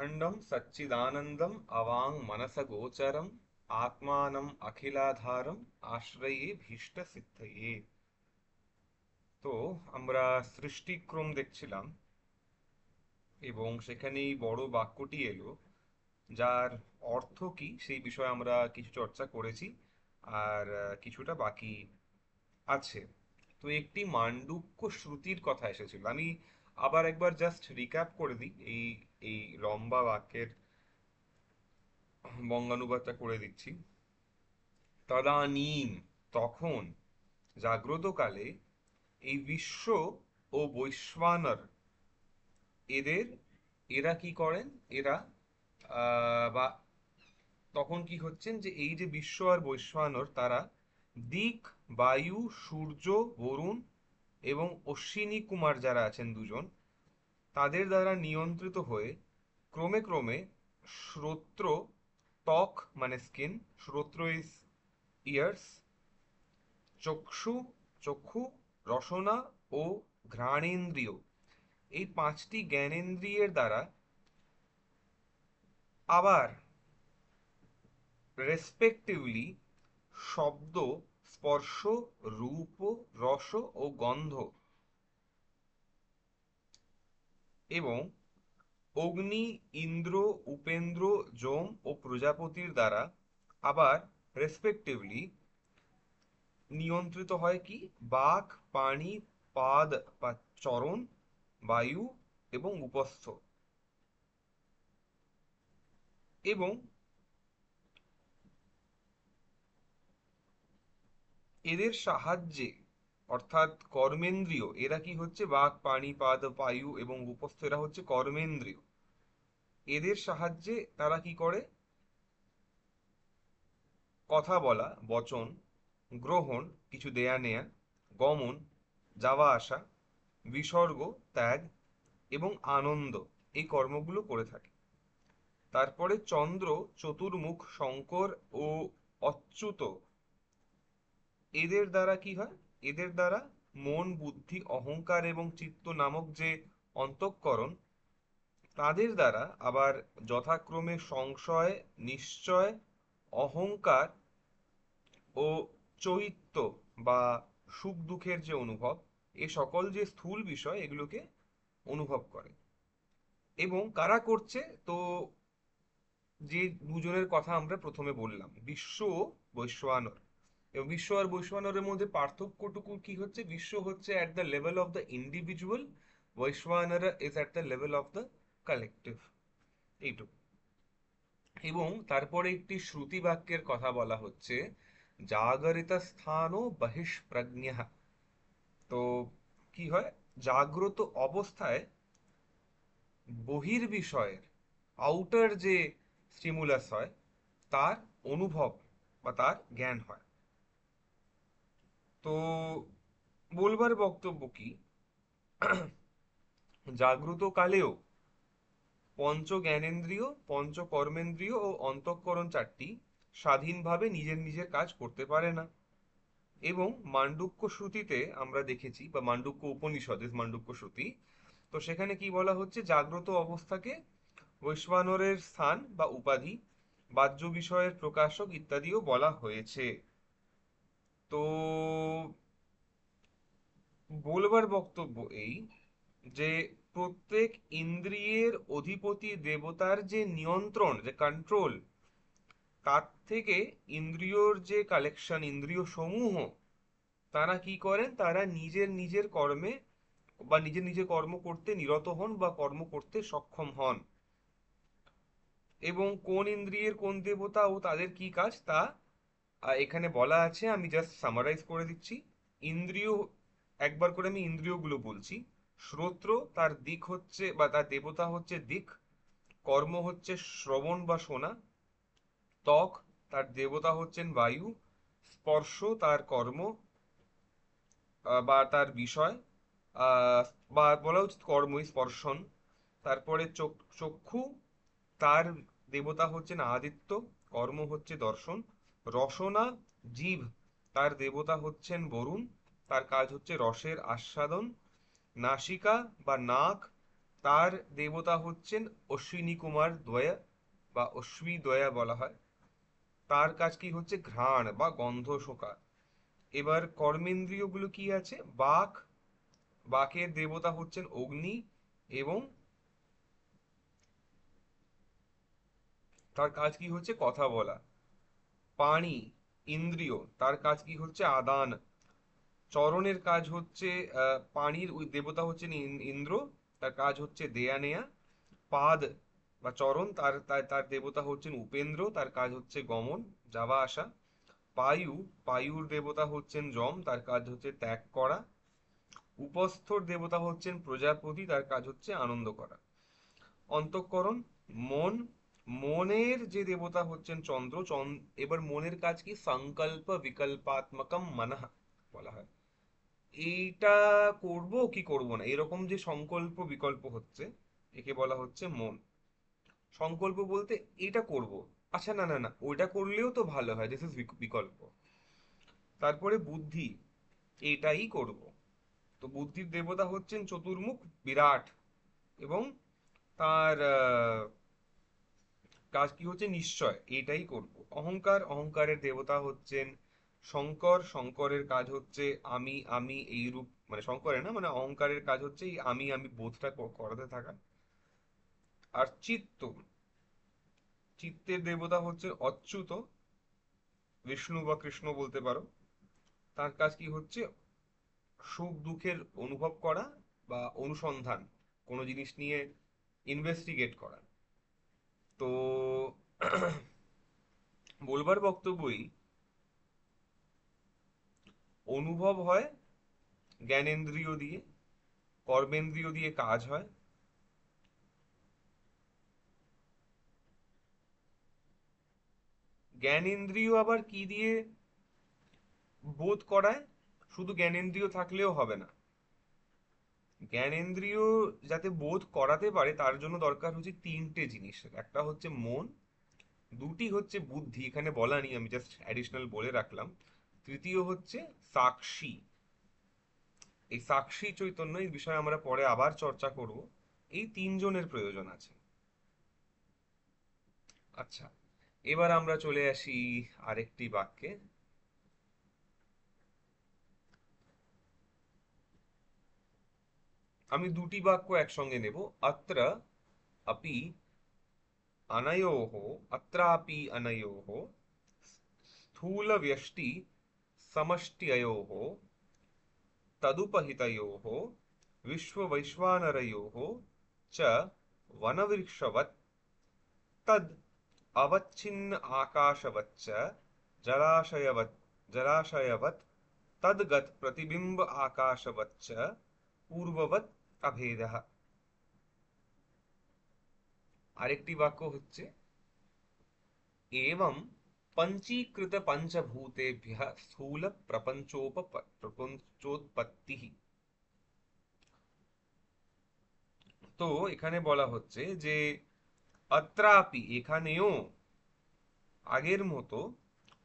अखंडम सच्चिदानंदम अवांग मनस गोचरम आत्मानम अखिलाधारम आश्रये भीष्ट सिद्धये। তো আমরা সৃষ্টিক্রম দেখছিলাম এবং সেখানেই বড় বাক্যটি এলো যার অর্থ কি সেই বিষয়ে আমরা কিছু চর্চা করেছি। আর কিছুটা বাকি আছে। তো একটি মান্ডুক্য শ্রুতির কথা এসেছিল। আমি আবার একবার জাস্ট রিক্যাপ করে দিই এই এই লম্বা বাক্যের বঙ্গানুবাদটা করে দিচ্ছি। তদানীম, তখন, জাগ্রতকালে এই বিশ্ব ও বৈশ্বানর এদের এরা কি করেন, এরা বা তখন কি হচ্ছেন যে এই যে বিশ্ব আর বৈশ্বানর তারা দিক, বায়ু, সূর্য, বরুণ এবং অশ্বিনী কুমার যারা আছেন দুজন, তাদের দ্বারা নিয়ন্ত্রিত হয়ে ক্রমে ক্রমে শ্রোত্র, ত্বক মানে স্কিন, শ্রোত্র ইজ ইয়ার্স, চক্ষু চক্ষু, রসনা ও ঘ্রাণেন্দ্রিয়, এই পাঁচটি জ্ঞানেন্দ্রিয়ের দ্বারা আবার রেসপেক্টিভলি শব্দ, স্পর্শ, রূপ, রস ও গন্ধ এবং অগ্নি, ইন্দ্র, উপেন্দ্র, যম ও প্রজাপতির দ্বারা আবার রেসপেক্টিভলি নিয়ন্ত্রিত হয় কি বাক, পানি, পাদ বা চরণ, বায়ু এবং উপস্থ। এবং এদের সাহায্যে অর্থাৎ কর্মেন্দ্রিয়, এরা কি হচ্ছে বাক, পানি, পাদ, বায়ু এবং উপস্থ, এরা হচ্ছে কর্মেন্দ্রিয়। এদের সাহায্যে তারা কি করে কথা বলা, বচন, গ্রহণ কিছু দেয়া নেয়া, গমন যাওয়া আসা, বিসর্গ ত্যাগ এবং আনন্দ, এই কর্মগুলো করে থাকে। তারপরে চন্দ্র, চতুর্মুখ, শঙ্কর ও অচ্যুত, এদের দ্বারা কি হয়, এদের দ্বারা মন, বুদ্ধি, অহংকার এবং চিত্ত নামক যে অন্তঃকরণ, তাদের দ্বারা আবার যথাক্রমে সংশয়, নিশ্চয়, অহংকার ও চৈত্য বা সুখ দুঃখের যে অনুভব, এ সকল যে স্থূল বিষয় এগুলোকে অনুভব করে। এবং কারা করছে, তো যে দুজনের কথা আমরা প্রথমে বললাম, বিশ্ব ও বৈশ্বানর। এবং বিশ্ব আর বৈশ্বানরের মধ্যে পার্থক্যটুকু কি হচ্ছে, বিশ্ব হচ্ছে at the level of the individual, Baishwanar is at the level of the collective, এইটুকু। এবং তারপরে একটি শ্রুতি বাক্যের কথা বলা হচ্ছে, জাগরিত স্থান ও বহিষ্প্রজ্ঞ। তো কি হয়, জাগ্রত অবস্থায় বহির্বিষয়ের, আউটার যে স্টিমুলাস হয় তার অনুভব বা তার জ্ঞান হয়। তো বলবার বক্তব্য কি, জাগ্রত কালেও পঞ্চ জ্ঞানেন্দ্রিয়, পঞ্চ কর্মেন্দ্রিয় ও অন্তঃকরণ চারটি স্বাধীনভাবে নিজের নিজের কাজ করতে পারে না। এবং মান্ডুক্য শ্রুতিতে আমরা দেখেছি, বা মান্ডুক্য উপনিষদে মান্ডুক্য শ্রুতি, তো সেখানে কি বলা হচ্ছে, জাগ্রত অবস্থাকে বৈশ্বানরের স্থান বা উপাধি, বাহ্য বিষয়ের প্রকাশক ইত্যাদিও বলা হয়েছে। তো বলবার বক্তব্য এই যে প্রত্যেক ইন্দ্রিয়ের অধিপতি দেবতার যে নিয়ন্ত্রণ, যে কন্ট্রোল, তার থেকে ইন্দ্রিয়র যে কালেকশন, ইন্দ্রিয় সমূহ, তারা কি করেন, তারা নিজের নিজের কর্মে বা নিজের নিজের কর্ম করতে নিরত হন বা কর্ম করতে সক্ষম হন। এবং কোন ইন্দ্রিয়ের কোন দেবতা ও তাদের কি কাজ তা এখানে বলা আছে, আমি জাস্ট সামারাইজ করে দিচ্ছি। ইন্দ্রিয়, একবার করে আমি ইন্দ্রিয়গুলো বলছি। শ্রোত্র, তার দিক হচ্ছে বা তার দেবতা হচ্ছে দিক, কর্ম হচ্ছে শ্রবণ বা শোনা। ত্বক, তার দেবতা হচ্ছেন বায়ু। স্পর্শ, তার কর্ম বা তার বিষয়, বা বলা উচিত কর্মই স্পর্শন। তারপরে চক্ষু, তার দেবতা হচ্ছেন আদিত্য, কর্ম হচ্ছে দর্শন। রসনা, জিভ, তার দেবতা হচ্ছেন বরুণ, তার কাজ হচ্ছে রসের আস্বাদন। নাসিকা বা নাক, তার দেবতা হচ্ছেন অশ্বিনী কুমার দ্বয় বা অশ্বী দ্বয়া বলা হয়। তার কাজ কি হচ্ছে ঘ্রাণ বা গন্ধ শোকা। এবার কর্মেন্দ্রিয়গুলো কি আছে, বাক, বাকের দেবতা হচ্ছেন অগ্নি এবং তার কাজ কি হচ্ছে কথা বলা। পাণি, ইন্দ্রিয়, তার কাজ কি হচ্ছে আদান। চরণের কাজ হচ্ছে পানির ওই দেবতা হচ্ছেন ইন্দ্র, তার কাজ হচ্ছে দেয়া নেয়া। পাদ বা চরণ, তার তার তার দেবতা হচ্ছেন উপেন্দ্র, তার কাজ হচ্ছে গমন, যাওয়া আসা। পায়ু, পায়ুর দেবতা হচ্ছেন যম, তার কাজ হচ্ছে ত্যাগ করা। উপস্থর দেবতা হচ্ছেন প্রজাপতি, তার কাজ হচ্ছে আনন্দ করা। অন্তঃকরণ, মন, মনের যে দেবতা হচ্ছেন চন্দ্র, এবার মনের কাজ কি সংকল্প বিকল্পাত্মকম মনঃ বলা হয়। এইটা করব কি করব না এরকম যে সংকল্প বিকল্প হচ্ছে, একে বলা হচ্ছে মন। সংকল্প বলতে এটা করব, আচ্ছা না না না ওইটা করলেও তো ভালো হয়, দিস ইজ বিকল্প। তারপরে বুদ্ধি, এটাই করব। তো বুদ্ধির দেবতা হচ্ছেন চতুর্মুখ বিরাট এবং তার কাজ কি হচ্ছে নিশ্চয়, এটাই করব। অহংকার, অহংকারের দেবতা হচ্ছেন শঙ্কর, শঙ্করের কাজ হচ্ছে আমি আমি এই রূপ, মানে শঙ্করের না, মানে অহংকারের কাজ হচ্ছে এই আমি আমি বোধটা করাতে থাকা। আর চিত্ত, চিত্তের দেবতা হচ্ছে অচ্যুত, বিষ্ণু বা কৃষ্ণ বলতে পারো। তার কাজ কি হচ্ছে সুখ দুঃখের অনুভব করা বা অনুসন্ধান, কোনো জিনিস নিয়ে ইনভেস্টিগেট করা। তো বলবার বক্তব্যই, অনুভব হয় জ্ঞানেন্দ্রিয় দিয়ে, কর্মেন্দ্রিয় দিয়ে কাজ হয়। জ্ঞানেন্দ্রিয় আবার কি দিয়ে বোধ করায়, শুধু জ্ঞানেন্দ্রিয় থাকলেও হবে না। জ্ঞানেন্দ্রিয় যাতে বোধ করাতে পারে তার জন্য দরকার হচ্ছে তিনটে জিনিস। একটা হচ্ছে মন, দুটি হচ্ছে বুদ্ধি, এখানে বলা নেই, আমি জাস্ট অ্যাডিশনাল বলে রাখলাম। তৃতীয় হচ্ছে সাক্ষী। এই সাক্ষী চৈতন্য, এই বিষয়ে আমরা পরে আবার চর্চা করব। এই তিনজনের প্রয়োজন আছে। আচ্ছা, এবার আমরা চলে আসি আরেকটি বাক্যে। আমি দুটি বাক্য একসঙ্গে নেব। অত্র अपि अनयोः, अत्रापि अनयोः स्थूलव्यष्टि समष्ट्ययोः तदुपहितयोः विश्ववैश्वानरयोः च वनवृक्षवत् तद् अवच्छिन्न आकाशवच्च जलाशयवत् जलाशयवत् तद्गत् प्रतिबिम्ब आकाशवच्च पूर्ववत् अभेदः। আরেকটি বাক্য হচ্ছে एवं पंचीकृत पंचभूतेभ्यः स्थूल प्रपंचोत्पत्ति। তো এখানে বলা হচ্ছে যে অত্রাপি, এখানেও আগের মতো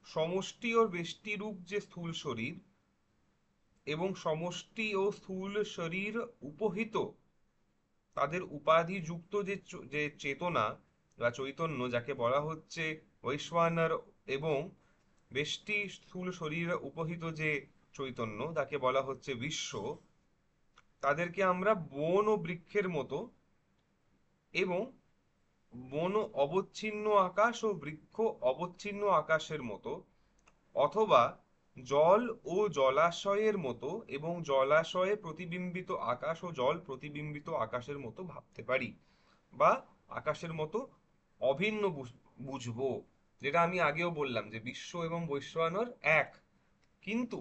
সমষ্টি ও বেষ্টি রূপ যে স্থূল শরীর এবং সমষ্টি ও স্থূল শরীর উপহিত তাদের উপাধি যুক্ত যে চেতনা বা চৈতন্য, যাকে বলা হচ্ছে বৈশ্বানর, এবং বেষ্টি স্থূল শরীর উপহিত যে চৈতন্য তাকে বলা হচ্ছে বিশ্ব, তাদেরকে আমরা বন ও বৃক্ষের মতো এবং বন অবচ্ছিন্ন আকাশ ও বৃক্ষ অবচ্ছিন্ন আকাশের মতো, অথবা জল ও জলাশয়ের মতো এবং জলাশয়ে প্রতিবিম্বিত আকাশ ও জল প্রতিবিম্বিত আকাশের মতো ভাবতে পারি, বা আকাশের মতো অভিন্ন বুঝবো। যেটা আমি আগেও বললাম যে বিশ্ব এবং বৈশ্বানর এক, কিন্তু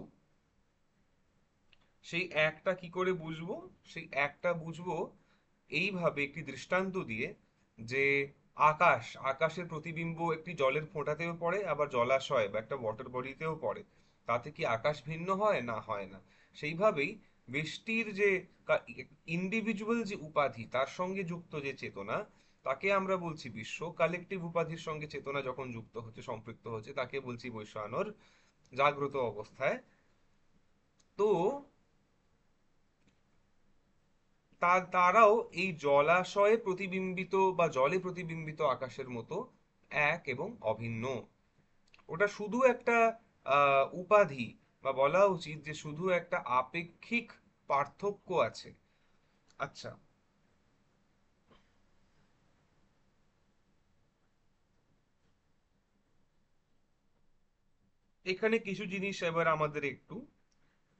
সেই একটা কি করে বুঝবো? সেই একটা বুঝবো এইভাবে, একটি দৃষ্টান্ত দিয়ে, যে আকাশ, আকাশের প্রতিবিম্ব একটি জলের ফোঁটাতেও পড়ে, আবার জলাশয় বা একটা ওয়াটার বডিতেও পড়ে। তাতে কি আকাশ ভিন্ন হয়? না, হয় না। সেইভাবেই ব্যষ্টির যে ইন্ডিভিজুয়াল যে উপাধি, তার সঙ্গে যুক্ত যে চেতনা, তাকে আমরা বলছি বিশ্ব। কালেকটিভ উপাধির সঙ্গে চেতনা যখন যুক্ত হচ্ছে, সম্পৃক্ত হচ্ছে, তাকে বলছি বৈশ্বানর, জাগ্রত অবস্থায়। তো তারাও এই জলাশয়ে প্রতিবিম্বিত বা জলে প্রতিবিম্বিত আকাশের মতো এক এবং অভিন্ন। ওটা শুধু একটা উপাধি, বা বলা উচিত যে শুধু একটা আপেক্ষিক পার্থক্য আছে। আচ্ছা, এখানে কিছু জিনিস এবার আমাদের একটু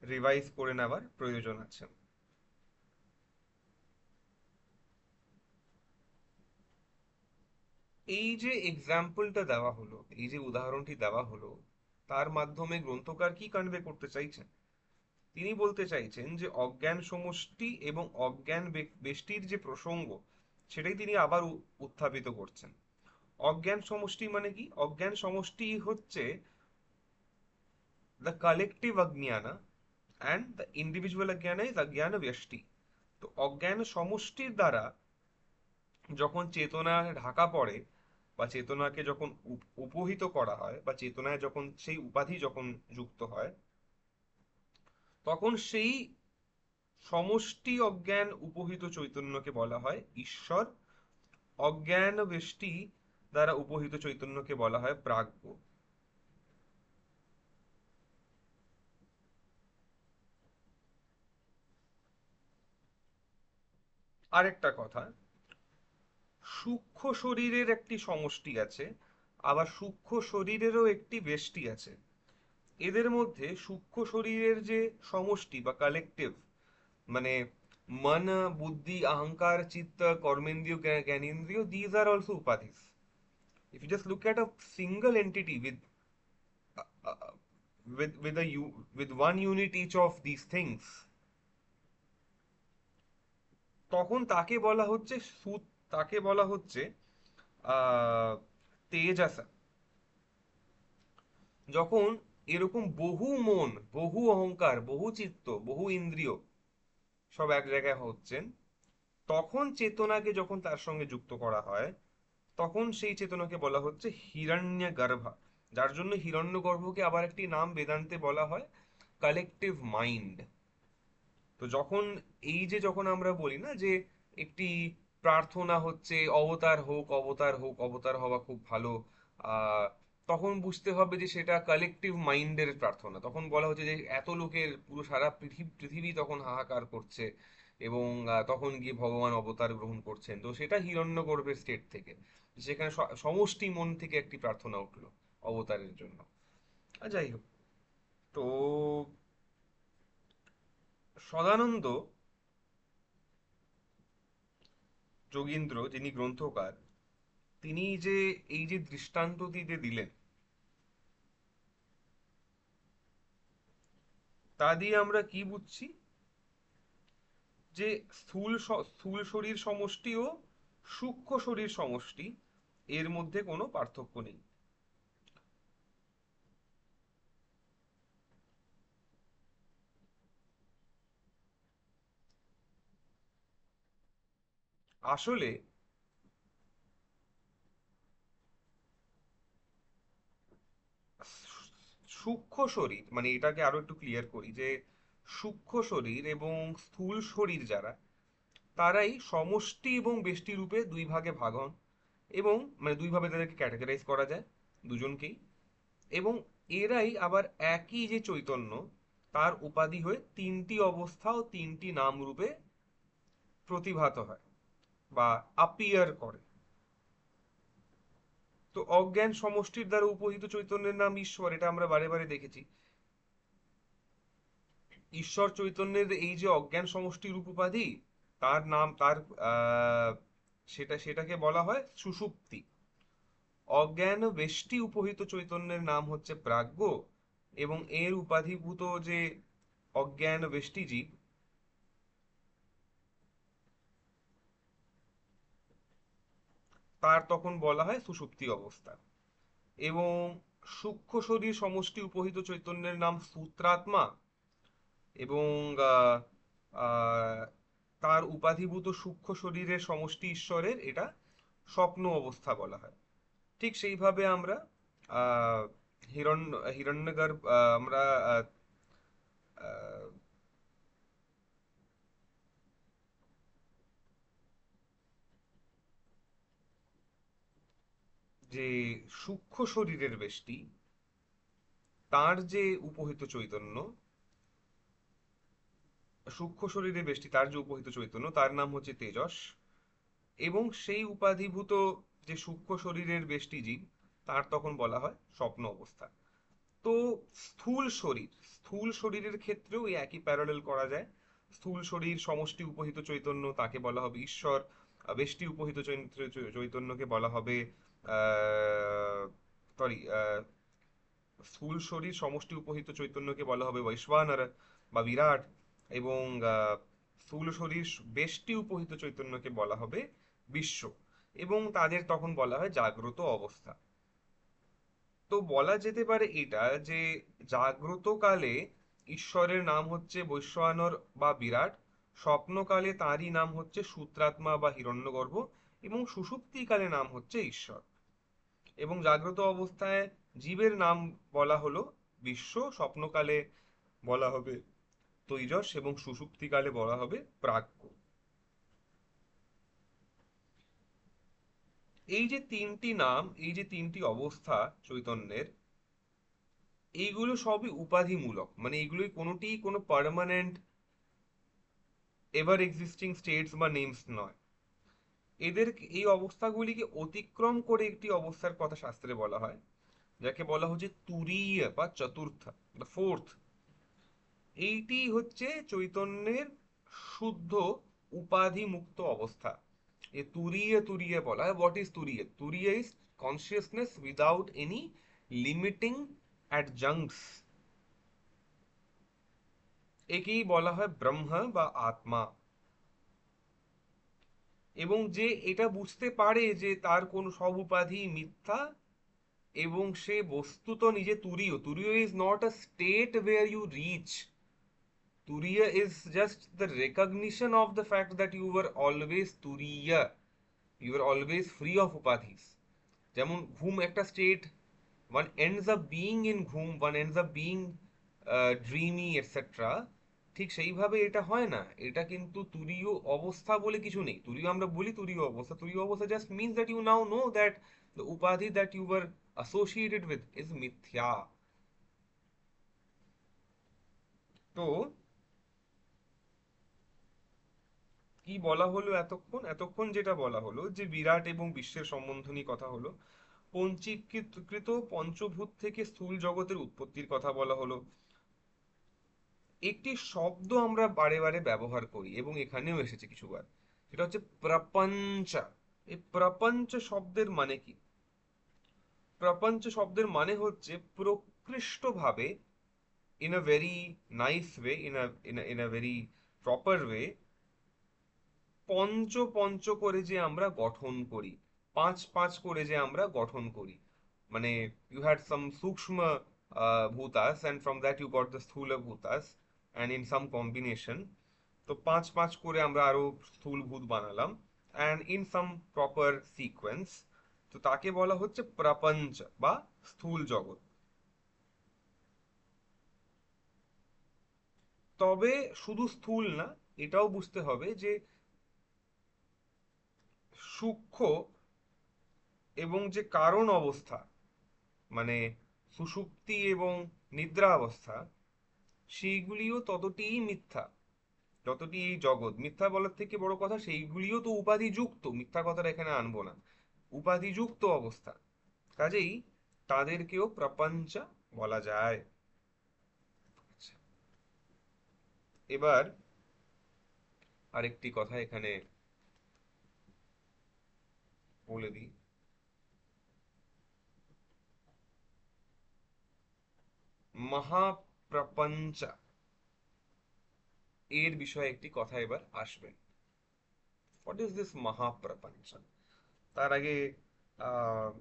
রিভাইজ করে নেওয়ার প্রয়োজন আছে। এই যে এক্সাম্পলটা দেওয়া হলো, এই যে উদাহরণটি দেওয়া হলো, তার মাধ্যমে গ্রন্থকার কি কনভে করতে চাইছেন? তিনি বলতে চাইছেন যে অজ্ঞান সমষ্টি এবং অজ্ঞান ব্যষ্টির যে প্রসঙ্গ, সেটাই তিনি আবার উত্থাপিত করছেন। অজ্ঞান সমষ্টি মানে কি? অজ্ঞান সমষ্টি হচ্ছে দ্য কালেকটিভ অজ্ঞানা, অ্যান্ড দ্য ইন্ডিভিজুয়াল অজ্ঞানা ইজ অজ্ঞান ব্যষ্টি। তো অজ্ঞান সমষ্টির দ্বারা যখন চেতনা ঢাকা পড়ে, বা চেতনাকে যখন উপহিত করা হয়, বা চেতনায় যখন সেই উপাধি যখন যুক্ত হয়, তখন সেই সমষ্টি অজ্ঞান উপহিত চৈতন্যকে বলা হয় ঈশ্বর। অজ্ঞান ব্যষ্টি দ্বারা উপহিত চৈতন্যকে বলা হয় প্রাজ্ঞ। আরেকটা কথা, সূক্ষ্ম শরীরের একটি সমষ্টি আছে, আবার সূক্ষ্ম শরীরেরও একটি ব্যষ্টি আছে। এদের মধ্যে সূক্ষ্ম শরীরের যে সমষ্টি বা কালেকটিভ, মানে মন, বুদ্ধি, অহংকার, চিত্ত, কর্মেন্দ্রিয়, জ্ঞানেন্দ্রিয়, these are also upadhis. If you just look at a single entity uh, with one unit each of these things, তখন তাকে বলা হচ্ছে তাকে বলা হচ্ছে আহ তেজাসা। যখন এরকম বহু মন, বহু অহংকার, বহু চিত্ত, বহু ইন্দ্রিয় সব এক জায়গায় হচ্ছেন, তখন চেতনাকে যখন তার সঙ্গে যুক্ত করা হয়, তখন সেই চেতনাকে বলা হচ্ছে হিরণ্য গর্ভা। যার জন্য হিরণ্যগর্ভকে আবার একটি নাম বেদান্তে বলা হয় কালেকটিভ মাইন্ড। তো যখন এই যে যখন আমরা বলি না যে একটি প্রার্থনা হচ্ছে অবতার হোক, অবতার হোক, অবতার হওয়া খুব ভালো, তখন বুঝতে হবে যে সেটা কালেকটিভ মাইন্ডের প্রার্থনা। তখন বলা হচ্ছে যে এত লোকের পুরো সারা পৃথিবী তখন হাহাকার করছে, এবং তখন গিয়ে ভগবান অবতার গ্রহণ করছেন। তো সেটা হিরণ্যগর্ভের স্টেট থেকে, সেখানে সমষ্টি মন থেকে একটি প্রার্থনা উঠলো অবতারের জন্য। যাই হোক, তো সদানন্দ যোগীন্দ্র, যিনি গ্রন্থকার, তিনি যে এই যে দৃষ্টান্তটি যে দিলেন, তা দিয়ে আমরা কি বুঝছি? যে স্থূল শরীর সমষ্টি ও সূক্ষ্ম শরীর সমষ্টি, এর মধ্যে কোনো পার্থক্য নেই। আসলে সূক্ষ্ম শরীর মানে, এটাকে আরো একটু ক্লিয়ার করি যে সূক্ষ্ম শরীর এবং স্থূল শরীর যারা, তারাই সমষ্টি এবং ব্যষ্টি রূপে দুই ভাগে ভাগ হন, এবং মানে দুই ভাবে তাদেরকে ক্যাটাগরাইজ করা যায়, দুজনকেই। এবং এরাই আবার একই যে চৈতন্য, তার উপাধি হয়ে তিনটি অবস্থা ও তিনটি নাম রূপে প্রতিভাত হয় বা আপিয়ার করে। তো অজ্ঞান সমষ্টির দ্বারা উপহিত চৈতন্যের নাম ঈশ্বর, এটা আমরা বারে বারে দেখেছি। ঈশ্বর চৈতন্যের এই যে অজ্ঞান সমষ্টি রূপ উপাধি, তার নাম তার আহ সেটাকে বলা হয় সুষুপ্তি। অজ্ঞান বেষ্টি উপহিত চৈতন্যের নাম হচ্ছে প্রাজ্ঞ, এবং এর উপাধিভূত যে অজ্ঞান বেষ্টি জীব, তার তখন বলা হয় সুষুপ্তি অবস্থা। এবং সূক্ষ্ম শরীর সমষ্টি উপহিত চৈতন্যের নাম সূত্রাত্মা, এবং আহ, আহ, তার উপাধিভূত সূক্ষ্ম শরীরের সমষ্টি ঈশ্বরের, এটা স্বপ্ন অবস্থা বলা হয়। ঠিক সেইভাবে আমরা আহ হিরণ্যগর্ভ আমরা আহ, আহ, যে সূক্ষ্ম শরীরের বেষ্টি, তার যে উপহিত চৈতন্য, সূক্ষ্ম শরীরে বেষ্টি তার যে উপহিত চৈতন্য, তার নাম হচ্ছে তেজস। এবং সেই উপাধিভূত যে সূক্ষ্ম শরীরের বেষ্টি জীব, তার তখন বলা হয় স্বপ্ন অবস্থা। তো স্থূল শরীরের ক্ষেত্রেও এই একই প্যারালেল করা যায়। স্থূল শরীর সমষ্টি উপহিত চৈতন্য, তাকে বলা হবে ঈশ্বর। বেষ্টি উপহিত চৈতন্যকে বলা হবে সরি স্থূল শরীর সমষ্টি উপহিত চৈতন্যকে বলা হবে বৈশ্বানর বা বিরাট। এবং স্থূল শরীর বেষ্টি উপহিত চৈতন্যকে বলা হবে বিশ্ব। এবং তাদের তখন বলা হয় জাগ্রত অবস্থা। তো বলা যেতে পারে এটা যে জাগ্রত কালে ঈশ্বরের নাম হচ্ছে বৈশ্বানর বা বিরাট, স্বপ্নকালে তারই নাম হচ্ছে সূত্রাত্মা বা হিরণ্যগর্ভ, এবং সুষুপ্তিকালে নাম হচ্ছে ঈশ্বর। এবং জাগ্রত অবস্থায় জীবের নাম বলা হলো বিশ্ব, স্বপ্নকালে বলা হবে তৈজস, এবং সুষুপ্তিকালে বলা হবে প্রাজ্ঞ। এই যে তিনটি নাম, এই যে তিনটি অবস্থা চৈতন্যের, এইগুলো সবই উপাধিমূলক, মানে এগুলোই কোনোটিই কোনো পার্মানেন্ট এভার এক্সিস্টিং স্টেটস বা নেমস নয়। এদের এই অবস্থাগুলিকে অতিক্রম করে একটি অবস্থার কথা শাস্ত্রে বলা হয়, যাকে বলা হচ্ছে তুরীয় বা চতুর্থ, দ্য ফোর্থ। এইটি হচ্ছে চৈতন্যের শুদ্ধ উপাধি মুক্ত অবস্থা। এ তুরীয় তুরীয় বলা হয়। হোয়াট ইজ তুরীয়? তুরীয় is consciousness without any limiting adjunctions. একেই বলা হয় ব্রহ্ম বা আত্মা। এবং যে এটা বুঝতে পারে যে তার কোন সব উপাধি মিথ্যা, এবং সে বস্তুত নিজে তুরীয়। তুরীয় is not a state where you reach. Turiya is just the recognition of the fact that you were always Turiya. You were always free of upadhis. যেমন ঘুম একটা state, one ends up being in ঘুম, one ends up being dreamy etc. ঠিক সেইভাবে এটা হয় না। এটা কিন্তু তুরীয় অবস্থা বলে কিছু নেই। তুরীয় আমরা বলি তুরীয় অবস্থা, তুরীয় অবস্থা just means that you now know that the upadhi that you were associated with is mithya. তো কি বলা হলো এতক্ষণ? এতক্ষণ যেটা বলা হলো যে বিরাট এবং বিশ্বের সম্বন্ধ নিয়ে কথা হলো, পঞ্চীকৃত পঞ্চভূত থেকে স্থূল জগতের উৎপত্তির কথা বলা হলো। একটি শব্দ আমরা বারে বারে ব্যবহার করি এবং এখানেও এসেছে কিছুবার, সেটা হচ্ছে প্রপঞ্চ। এই প্রপঞ্চ শব্দের মানে কি? প্রপঞ্চ শব্দের মানে হচ্ছে প্রকৃষ্টভাবে, in a very nice way, in a very proper way, পঞ্চ পঞ্চ করে যে আমরা গঠন করি, পাঁচ পাঁচ করে যে আমরা গঠন করি। মানে ইউ হ্যাড সাম সূক্ষ্ম ভূতাস and from that you got the স্থূল ভূতাস, অ্যান্ড ইন সাম কম্বিনেশন, তো পাঁচ পাঁচ করে আমরা আরো স্থূল ভূত বানালাম, and in some proper sequence. তো তাকে বলা হচ্ছে প্রপঞ্চ বা স্থূল জগৎ। তবে শুধু স্থূল না, এটাও বুঝতে হবে যে সূক্ষ্ম এবং যে কারণ অবস্থা, মানে সুষুপ্তি এবং নিদ্রা অবস্থা, সেইগুলিও ততটিই মিথ্যা যতটি এই জগৎ। মিথ্যা বলার থেকে বড় কথা, সেইগুলিও তো উপাধিযুক্ত, মিথ্যা কথাটা এখানে আনবো না, উপাধিযুক্ত অবস্থা। কাজেই তাদেরকেও প্রপঞ্চ বলা যায়। আচ্ছা, এবার আরেকটি কথা এখানে বলে দিই। মহাপ্রপঞ্চ এর বিষয়ে একটি কথা এবার আসবে। হোয়াট ইজ দিস মহাপ্রপঞ্চ? তার আগে আহ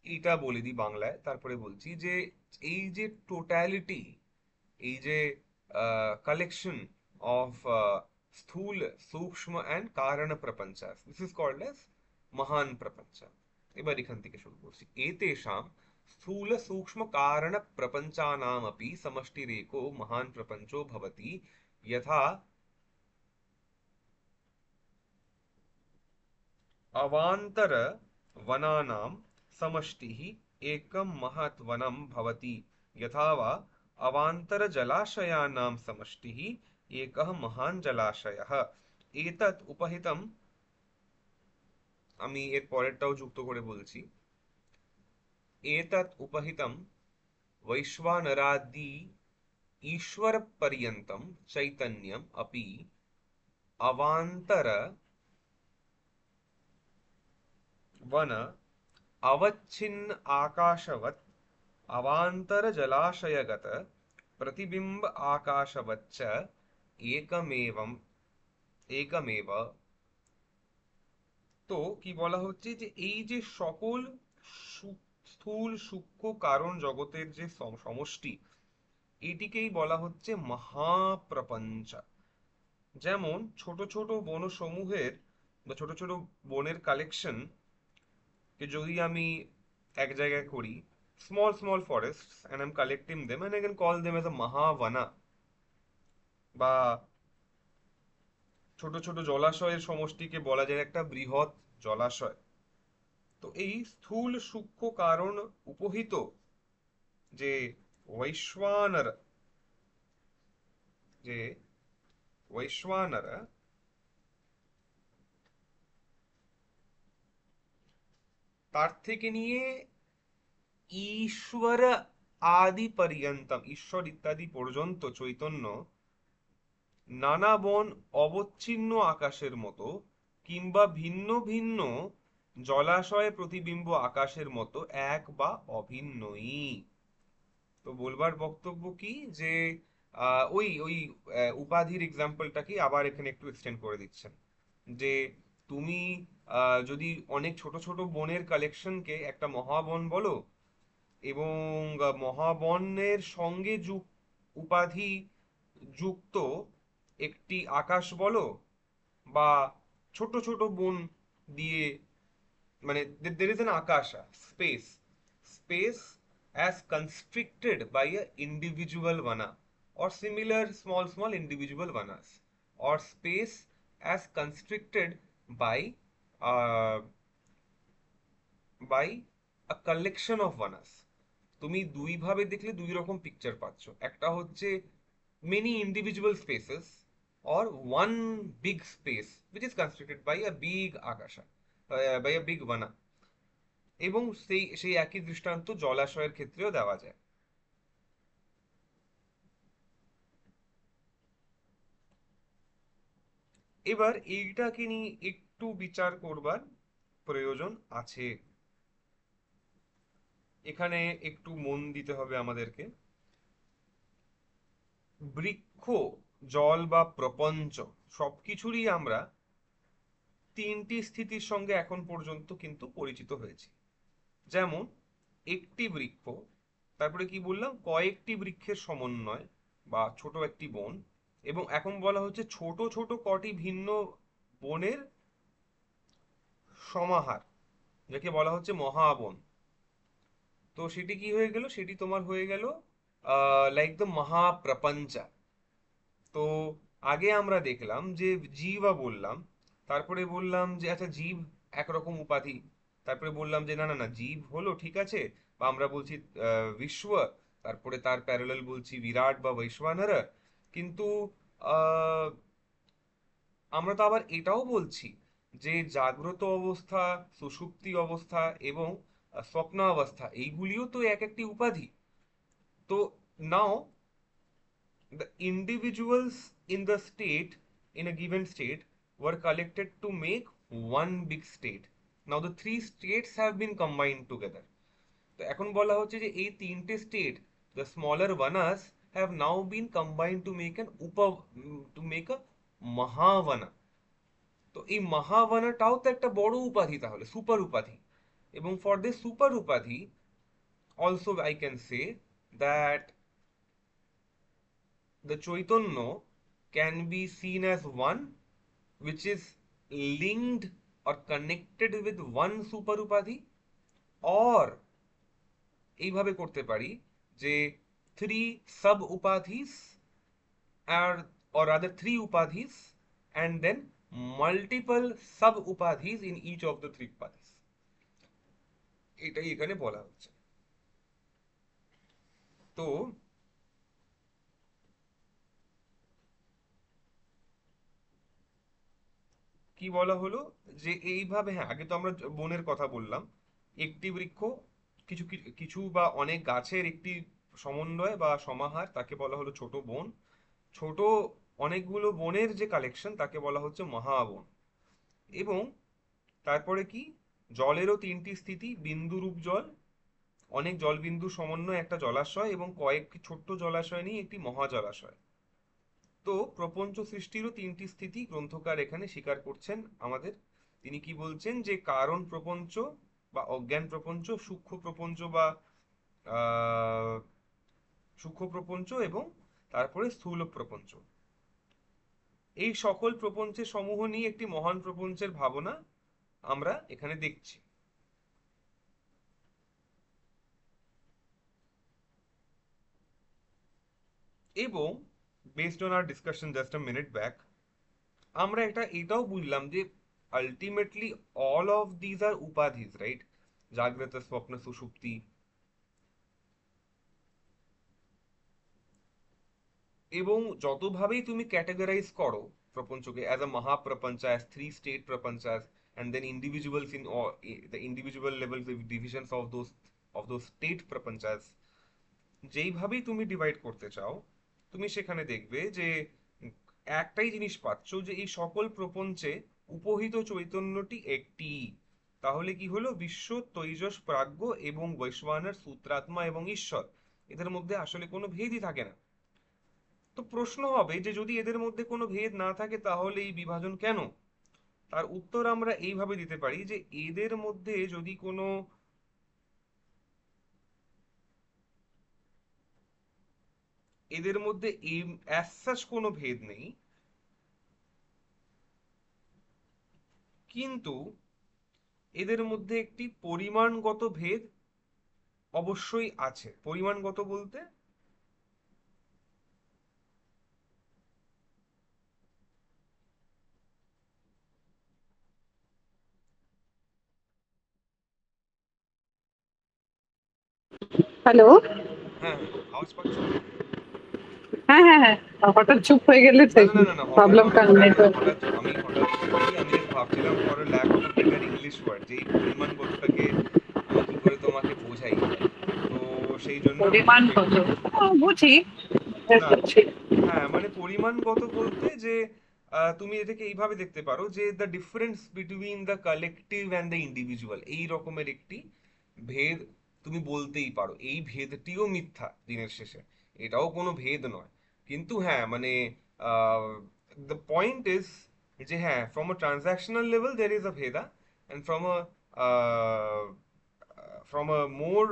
এইটা বলে দিই বাংলায়, তারপরে বলছি যে এই যে টোটালিটি, এই যে কালেকশন অফ স্থূল সূক্ষ্ম অ্যান্ড কারণ প্রপঞ্চ, দিস ইজ কল্ড অ্যাজ মহান প্রপঞ্চ। এবার এখান থেকে শুরু করছি। এতেষাম স্থূল সূক্ষ্ম কারণ প্রপঞ্চানামপি সমষ্টিরেকো মহান প্রপঞ্চো ভবতি यथा अवान्तर वनानां समष्टिः एकं महत् वनं भवति, यथा वा अवान्तर जलाशयानां समष्टिः एकः महान् जलाशयः। एतत् उपहितम्, আমি এর পরেরটাও যুক্ত করে বলছি, एतत् उपहितं वैश्वानरादि ईश्वरपर्यन्तं चैतन्यम् अपि अवान्तर वन अवच्छिन्न आकाशवत् अवान्तर जलाशयगत प्रतिबिंब आकाशवच्च एकमेवं एकमेव। তো কি বলা হচ্ছে যে এই যে সকল স্থূল সূক্ষ্ম কারণ জগতের যে সমষ্টি, এটিকেই বলা হচ্ছে মহাপ্রপঞ্চ। যেমন ছোট ছোট বনসমূহের বা ছোট ছোট বনের কালেকশন কে যদি আমি এক জায়গায় করি, small small forests, and I'm collecting them and I can call them as a mahavana, বা ছোট ছোট জলাশয়ের সমষ্টিকে বলা যায় একটা বৃহৎ জলাশয়। তো এই স্থূল সূক্ষ্ম কারণ উপহিত যে বৈশ্বানর যে বৈশ্বানর তার থেকে নিয়ে ঈশ্বর আদি পর্যন্তম, ঈশ্বর ইত্যাদি পর্যন্ত চৈতন্য নানা বন অবচ্ছিন্ন আকাশের মতো কিংবা ভিন্ন ভিন্ন জলাশয়ে প্রতিবিম্ব আকাশের মতো এক বা অভিন্নই। তো বলবার বক্তব্য কি যে ওই ওই উপাধির এক্সাম্পলটাকে আবার এখানে একটু এক্সটেন্ড করে দিচ্ছেন, যে তুমি যদি অনেক ছোট ছোট বনের কালেকশনকে একটা মহাবন বলো, এবং মহাবনের সঙ্গে উপাধি যুক্ত একটি আকাশ বলো, বা ছোট ছোট বন দিয়ে, মানে there is an akasha space as constricted by a individual vana or similar small individual vanas, or space as constricted by uh, by a collection of vanas। তুমি দুই ভাবে দেখলে দুই রকম পিকচার পাচ্ছ, একটা হচ্ছে many individual spaces or one big space which is constricted by a big akasha, by a big vana। এবং সেই সেই একই দৃষ্টান্ত জলাশয়ের ক্ষেত্রেও দেওয়া যায়। এবার এইটাকে নিয়ে একটু বিচার করবার প্রয়োজন আছে, এখানে একটু মন দিতে হবে আমাদেরকে। বৃক্ষ, জল বা প্রপঞ্চ সবকিছুরই আমরা তিনটি স্থিতির সঙ্গে এখন পর্যন্ত কিন্তু পরিচিত হয়েছি। যেমন একটি বৃক্ষ, তারপরে কি বললাম, কয়েকটি বৃক্ষের সমন্বয় বা ছোট একটি বন, এবং এখন বলা হচ্ছে ছোট ছোট কটি ভিন্ন বনের সমাহার, যাকে বলা হচ্ছে মহাবন। তো সেটি কি হয়ে গেল, সেটি তোমার হয়ে গেল লাইক দ্য মহাপ্রপঞ্চা। তো আগে আমরা দেখলাম যে জীবা বললাম, তারপরে বললাম যে আচ্ছা জীব একরকম উপাধি, তারপরে বললাম যে না না না জীব হলো ঠিক আছে, বা আমরা বলছি বিশ্ব, তারপরে তার প্যারালাল বলছি বিরাট বা বৈশ্বানর। কিন্তু আহ আমরা তো আবার এটাও বলছি যে জাগ্রত অবস্থা, সুষুপ্তি অবস্থা এবং স্বপ্ন অবস্থা, এইগুলিও তো এক একটি উপাধি। তো নাও the individuals in the state, in a given state, were collected to make one big state. Now the three states have been combined together. তো এখন বলা হচ্ছে যে এই তিনটে state, the smaller vanas, have now been combined to make an to make a mahavana। তো এই মাহাভানাটাও তো একটা বড় উপাধি, তাহলে সুপার উপাধি। এবং ফর দিস সুপার উপাধি also I can say that the Chaitanya can be seen as one which is linked or connected with one super upadhi, or এইভাবে করতে পারি যে three sub upadhis are or rather three upadhis, and then multiple sub upadhis in each of the three upadhis. এটাই এখানে বলা হচ্ছে। তো কি বলা হলো, যে এইভাবে, হ্যাঁ আগে তো আমরা বনের কথা বললাম, একটি বৃক্ষ, কিছু কিছু বা অনেক গাছের একটি সমন্বয় বা সমাহার, তাকে বলা হলো ছোট বন। ছোট অনেকগুলো বনের যে কালেকশন তাকে বলা হচ্ছে মহাবন। এবং তারপরে কি, জলেরও তিনটি স্থিতি, বিন্দুরূপ জল, অনেক জলবিন্দু সমন্বয়ে একটা জলাশয়, এবং কয়েকটি ছোট্ট জলাশয় নিয়ে একটি মহা জলাশয়। তো প্রপঞ্চ সৃষ্টিরও তিনটি স্থিতি গ্রন্থকার এখানে স্বীকার করছেন আমাদের। তিনি কি বলছেন, যে কারণ প্রপঞ্চ বা অজ্ঞান প্রপঞ্চ, সূক্ষ্ম প্রপঞ্চ বা আহ সূক্ষ্ম প্রপঞ্চ, এবং তারপরে স্থূল প্রপঞ্চ। এই সকল প্রপঞ্চের সমূহ নিয়ে একটি মহান প্রপঞ্চের ভাবনা আমরা এখানে দেখছি। এবং based on our discussion just a minute back, আমরা এটাও বুঝলাম যে ultimately all of these are উপাধিজ, রাইট? জাগ্রত, স্বপ্ন, সুষুপ্তি। এবং যতভাবেই তুমি ক্যাটাগরাইজ করো প্রপঞ্চকে, অ্যাজ আ মহাপ্রপঞ্চ, অ্যাজ থ্রি স্টেট প্রপঞ্চ, and then individuals in or the individual level divisions of those state prapanchas, যেইভাবেই তুমি ডিভাইড করতে চাও, তুমি সেখানে দেখবে যে একটাই জিনিস পাচ্ছ, যে এই সকল প্রপঞ্চে উপহিত চৈতন্যটি একটি। তাহলে কি হলো, বিশ্ব, তৈজস, প্রাজ্ঞ এবং বৈশ্বানর, সূত্রাত্মা এবং ঈশ্বর, এদের মধ্যে আসলে কোনো ভেদই থাকে না। তো প্রশ্ন হবে যে যদি এদের মধ্যে কোনো ভেদ না থাকে তাহলে এই বিভাজন কেন? তার উত্তর আমরা এইভাবে দিতে পারি, যে এদের মধ্যে যদি কোনো, এদের মধ্যে অ্যাজ সাচ কোনো ভেদ নেই, কিন্তু এদের মধ্যে একটি পরিমাণগত ভেদ অবশ্যই আছে। পরিমাণগত বলতে, হ্যালো। হ্যাঁ হ্যাঁ, আওয়াজ পাচ্ছ? হ্যাঁ, হ্যাঁ, হ্যাঁ। হঠাৎ চুপ হয়ে গেলে না তাই না না না না, হঠাৎ ভাবলাম কারণ হঠাৎ না, নেটওয়ার্ক। হঠাৎ বলিনি। আমি জাস্ট ভাবছিলাম for lack of a better English word, যে এই পরিমাণগতটাকে আমি কি করে তোমাকে বোঝাই। তো সেই জন্য আমি পরিমাণ একটু কত? বুঝি। বেশ না, বুঝছি। হ্যাঁ মানে পরিমাণগত বলতে যে তুমি এটাকে এইভাবে দেখতে পারো, যে the difference between the collective and the individual, এই রকমের একটি ভেদ তুমি বলতেই পারো। এই ভেদটিও মিথ্যা দিনের শেষে, এটাও কোনো ভেদ নয়। কিন্তু হ্যাঁ মানে দ্য পয়েন্ট ইজ, যে হ্যাঁ from a transactional level there is a ভেদা, and from a more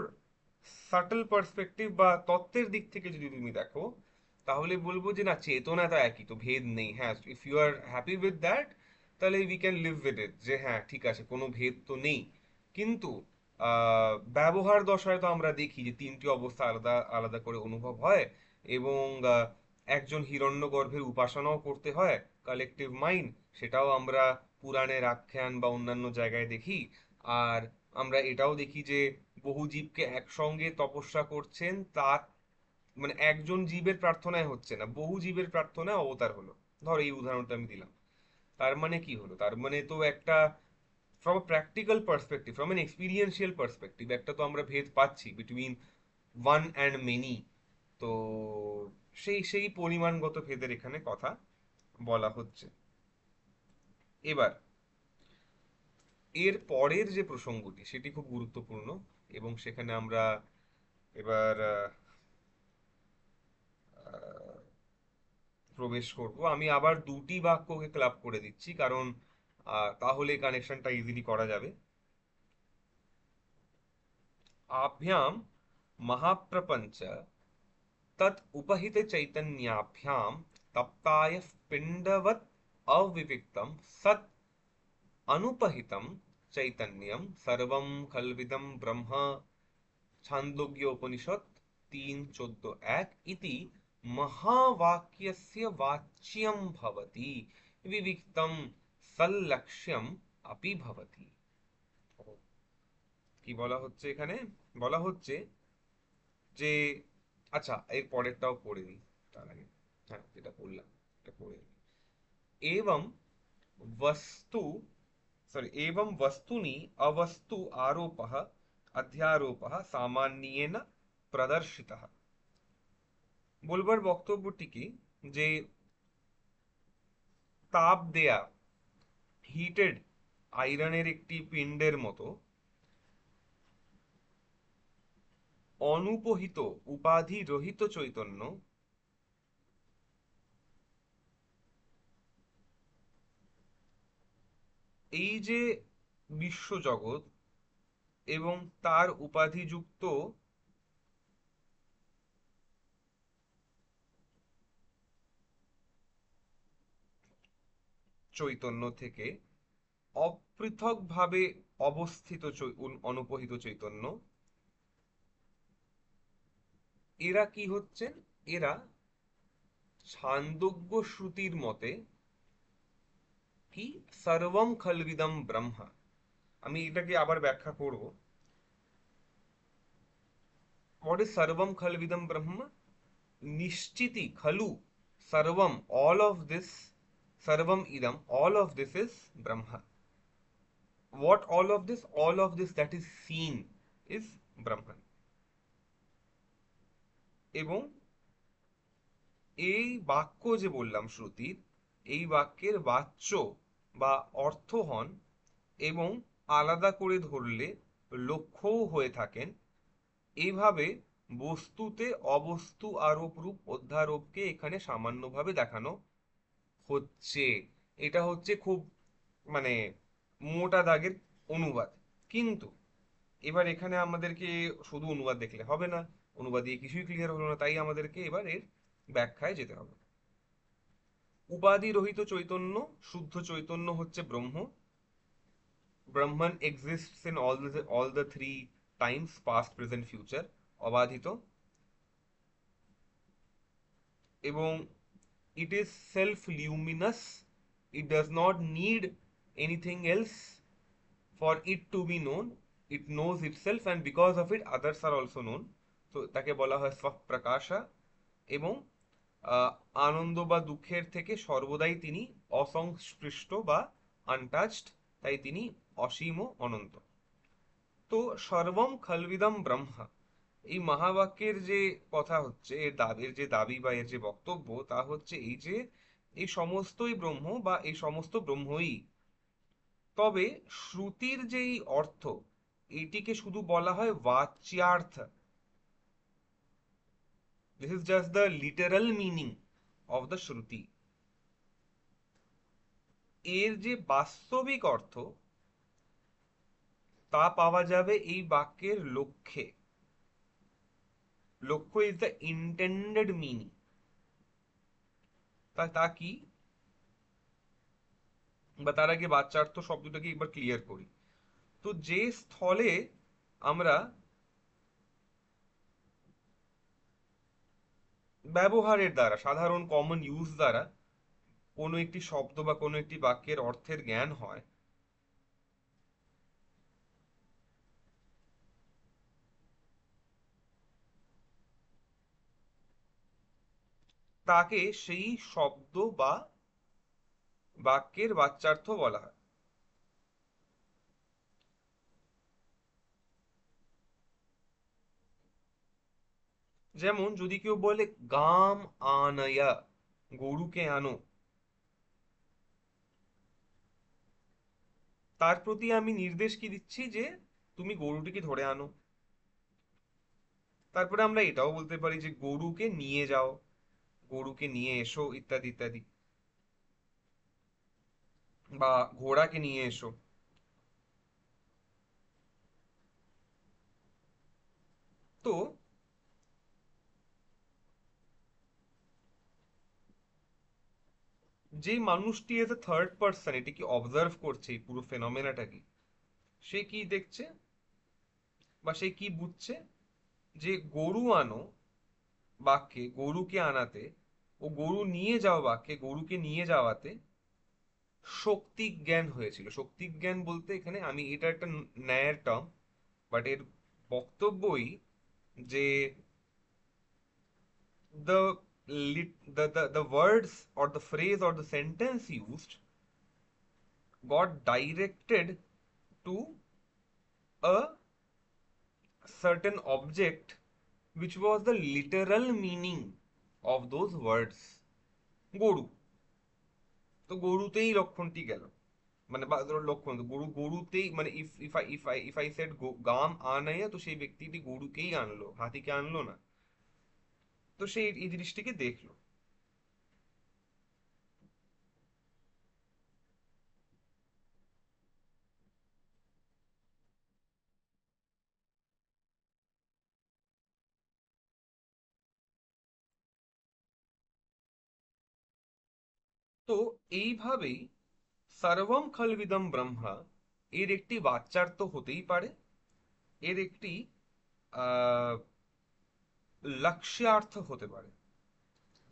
subtle perspective বা তত্ত্বের দিক থেকে যদি তুমি দেখো, তাহলে বলবো যে না, চেতনা তো একই, তো ভেদ নেই। হ্যাঁ, if you are happy with that, তাহলে we can live with it, যে হ্যাঁ ঠিক আছে, কোনো ভেদ তো নেই। কিন্তু ব্যবহার দশায় তো আমরা দেখি যে তিনটি অবস্থা আলাদা আলাদা করে অনুভব হয়, এবং একজন হিরণ্যগর্ভের উপাসনাও করতে হয়, কালেকটিভ মাইন্ড, সেটাও আমরা পুরাণের আখ্যান বা অন্যান্য জায়গায় দেখি। আর আমরা এটাও দেখি যে বহু জীবকে একসঙ্গে তপস্যা করছেন, তার মানে একজন জীবের প্রার্থনায় হচ্ছে না, বহু জীবের প্রার্থনায় অবতার হলো। ধর এই উদাহরণটা আমি দিলাম, তার মানে কি হলো, তার মানে তো একটা from practical perspective, from N experiential perspective, একটা তো আমরা ভেদ পাচ্ছি বিটুইন ওয়ান অ্যান্ড মেনি। তো সেই পরিমাণগত ভেদের এখানে কথা বলা হচ্ছে। এবার এর পরের যে প্রসঙ্গটি সেটি খুব গুরুত্বপূর্ণ, এবং সেখানে আমরা এবার প্রবেশ করব। আমি আবার দুটি বাক্যকে ক্লাব করে দিচ্ছি, কারণ তাহলে কানেকশনটা ইজিলি করা যাবে। আভ্যাম মহাপ্রপঞ্চ তৎ উপহিত চৈতন্যাভ্যাম তপ্তায় পিণ্ডবৎ অবিভিক্তম সৎ অনুপহিতম চৈতন্যম সর্বম খলবিদম ব্রহ্ম, ছান্দোগ্য উপনিষদ 3:14 ইতি महावाक्यस्य वाच्यं भवति, विविक्तं सल्लक्ष्यम अपि भवति। কি বলা হচ্ছে এখানে? বলা হচ্ছে যে, আচ্ছা এর পরেরটাও পড়ে দিই তার আগে। হ্যাঁ, যেটা পড়লাম এটা পড়ে দিই। एवं वस्तु एवं वस्तुनि अवस्तु आरोपः अध्यारोपः सामान्येन प्रदर्शितः। বলবার বক্তব্যটি কি, যে তাপ দেয়া হিটেড আয়রনের একটি পিণ্ডের মতো অনুপহিত উপাধি রহিত চৈতন্য এই যে বিশ্বজগৎ এবং তার উপাধিযুক্ত চৈতন্য থেকে অপৃথকভাবে অবস্থিত অনুপহিত চৈতন্য, এরা কি হচ্ছেন? এরা ছান্দোগ্য শ্রুতির মতে কি সর্বম খলবিদম ব্রহ্মা। আমি এটাকে আবার ব্যাখ্যা করব। হোয়াট ইজ সর্বম খলবিদম ব্রহ্মা? নিশ্চিতি খলু সর্বম, all of this, sarvam idam, all of this is brahma. What all of this? All of this that is seen is brahman. এবং এই বাক্য যে বললাম শ্রুতির, এই বাক্যের বাচ্য বা অর্থ হন এবং আলাদা করে ধরলে লক্ষ্যও হয়ে থাকেন। এইভাবে বস্তুতে অবস্তু আরোপ রূপ অধ্যারোপকে এখানে সামান্যভাবে দেখানো হচ্ছে। এটা হচ্ছে খুব মানে মোটা দাগের অনুবাদ। কিন্তু এবার এখানে আমাদেরকে শুধু অনুবাদ দেখলে হবে না, অনুবাদ দিয়ে কিছুই ক্লিয়ার হলো না, তাই আমাদেরকে এবার এর ব্যাখ্যায় যেতে হবে। উপাধি রহিত চৈতন্য, শুদ্ধ চৈতন্য হচ্ছে ব্রহ্ম। Brahman exists in all the three times, past present future, অবাধিত। এবং it is self luminous, it does not need anything else for it to be known, it knows itself and because of it others are also known, তো তাকে বলা হয় স্বপ্রকাশা। এবং আনন্দ বা দুঃখের থেকে সর্বদাই তিনি অসংস্পৃষ্ট বা আনটাচড, তাই তিনি অসীম ও অনন্ত। তো সর্বম খলবিদম ব্রহ্মা, এই মহাবাক্যের যে কথা হচ্ছে, এর দাবির যে দাবি বা এর যে বক্তব্য, তা হচ্ছে এই যে এই সমস্তই ব্রহ্ম বা এই সমস্ত ব্রহ্মই। তবে শ্রুতির যেই অর্থ, এটিকে শুধু বলা হয় বাচ্যার্থ। This is just the literal meaning of the shruti. এর যে বাস্তবিক অর্থ, তা পাওয়া যাবে এই বাক্যের লক্ষ্যে। লক্ষ্য ইজ দ্য ইন্টেন্ডেড মিনিং। তা কি? বা তার আগে বাচ্যার্থ শব্দটাকে একবার ক্লিয়ার করি। তো যে স্থলে আমরা ব্যবহারের দ্বারা, সাধারণ কমন ইউজ দ্বারা কোনো একটি শব্দ বা কোনো একটি বাক্যের অর্থের জ্ঞান হয়, তাকে সেই শব্দ বা বাক্যের বাচ্যার্থ বলা হয়। যেমন যদি কেউ বলে গাম আনয়া, গরুকে আনো, তার প্রতি আমি নির্দেশ কি দিচ্ছি? যে তুমি গরুটিকে ধরে আনো। তারপরে আমরা এটাও বলতে পারি যে গরুকে নিয়ে যাও, গরুকে নিয়ে এসো, ইত্যাদি ইত্যাদি। বা ঘোড়াকে নিয়ে এসো। তো যে মানুষটি এজ এ থার্ড পার্সন এটিকে অবজার্ভ করছে, এই পুরো ফেনোমেনাটাকে, সে কি দেখছে বা সে কি বুঝছে? যে গরু আনো বাক্যে গরুকে আনাতে ও গরু নিয়ে যাওয়া বাক্যে গরুকে নিয়ে যাওয়াতে শক্তি জ্ঞান হয়েছিল। শক্তি জ্ঞান বলতে এখানে, আমি এটা একটা ন্যায়ের টার্ম, বাট এর বক্তব্যই যে the the words or the phrase or the sentence used got directed to a certain object which was the literal meaning of those words. গরু, তো গরুতেই লক্ষণটি গেল, মানে বা ধরো লক্ষণ তো গরু, গরুতেই মানে ইফ আই সেড গাম আনাইয়া, তো সেই ব্যক্তিটি গরুকেই আনলো, হাতিকে আনলো না। তো সেই এই জিনিসটিকে দেখলো। তো এইভাবেই সর্বম খলবিদম ব্রহ্মা এর একটি বাচ্যার্থ হতেই পারে, এর একটি আহ লক্ষ্যার্থ হতে পারে।